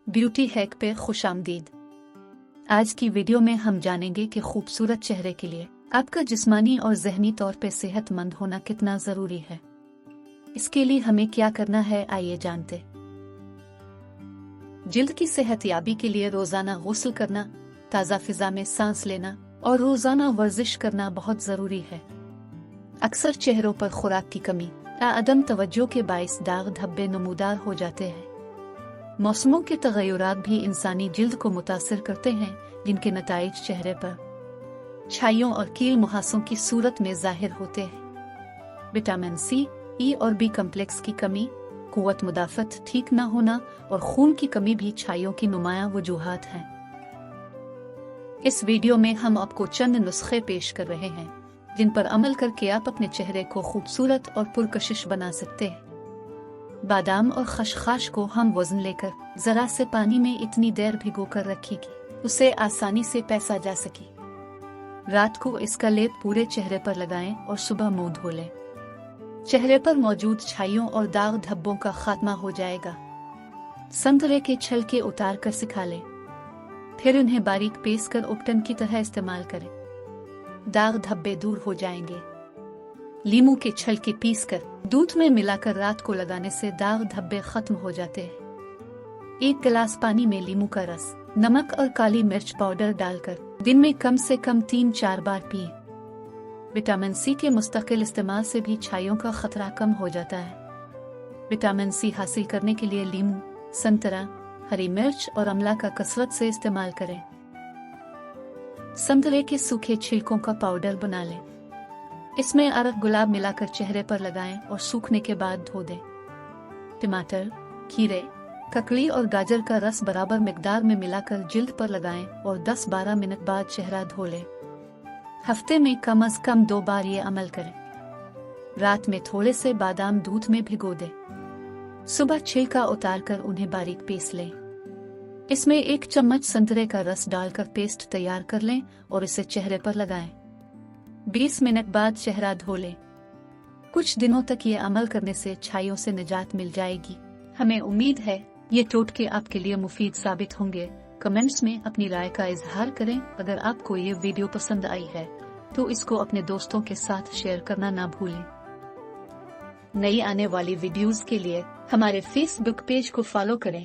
Beauty hack पे खुशामदीद। आज की वीडियो में हम जानेंगे कि खूबसूरत चेहरे के लिए आपका जिस्मानी और ज़हनी तौर पे सेहतमंद होना कितना ज़रूरी है। इसके लिए हमें क्या करना है, आइए जानते। जिल्द की सेहतयाबी के लिए रोज़ाना गुस्ल करना, ताज़ा फिजा में सांस लेना और रोज़ाना वर्जिश करना बहुत ज़रूरी है। अक्सर चेहरों पर खुराक की कमी या अदम तवज्जो के बाइस दाग धब्बे नमूदार हो जाते हैं। मौसमों के तगय्युरात भी इंसानी जिल्द को मुतासिर करते हैं, जिनके नताइज चेहरे पर छाइयों और कील मुहासों की सूरत में जाहिर होते हैं। विटामिन सी, ई और बी कम्प्लेक्स की कमी, कुव्वत मुदाफ़त ठीक न होना और खून की कमी भी छाइयों की नुमायां वजूहात हैं। इस वीडियो में हम आपको चंद नुस्खे पेश कर रहे हैं जिन पर अमल करके आप अपने चेहरे को खूबसूरत और पुरकशिश बना सकते हैं। बादाम और खशखाश को हम वजन लेकर जरा से पानी में इतनी देर भिगो कर रखेंगे उसे आसानी से पैसा जा सके। रात को इसका लेप पूरे चेहरे पर लगाएं और सुबह मुंह धो लें। चेहरे पर मौजूद छाइयों और दाग धब्बों का खात्मा हो जाएगा। संतरे के छिलके उतार कर सिखा लें, फिर उन्हें बारीक पीस कर उपटन की तरह इस्तेमाल करें। दाग धब्बे दूर हो जाएंगे। लीमू के छिलके पीसकर दूध में मिलाकर रात को लगाने से दाग धब्बे खत्म हो जाते हैं। 1 गिलास पानी में लीमू का रस, नमक और काली मिर्च पाउडर डालकर दिन में कम से कम 3-4 बार पिए। विटामिन सी के मुस्तकिल इस्तेमाल से भी छाइयों का खतरा कम हो जाता है। विटामिन सी हासिल करने के लिए लीमू, संतरा, हरी मिर्च और अमला का कसरत से इस्तेमाल करें। संतरे के सूखे छिलकों का पाउडर बना लें। इसमें अरक गुलाब मिलाकर चेहरे पर लगाएं और सूखने के बाद धो दें। टमाटर, खीरे, ककड़ी और गाजर का रस बराबर मिकदार में मिलाकर जिल्द पर लगाएं और 10-12 मिनट बाद चेहरा धो लें। हफ्ते में कम से कम 2 बार ये अमल करें। रात में थोड़े से बादाम दूध में भिगो दें। सुबह छिलका उतारकर उन्हें बारीक पीस लें। इसमें 1 चम्मच संतरे का रस डालकर पेस्ट तैयार कर लें और इसे चेहरे पर लगाएं। 20 मिनट बाद चेहरा धो लें। कुछ दिनों तक ये अमल करने से छाइयों से निजात मिल जाएगी। हमें उम्मीद है ये टोटके आपके लिए मुफीद साबित होंगे। कमेंट्स में अपनी राय का इजहार करें। अगर आपको ये वीडियो पसंद आई है तो इसको अपने दोस्तों के साथ शेयर करना ना भूलें। नई आने वाली वीडियोस के लिए हमारे फेसबुक पेज को फॉलो करें।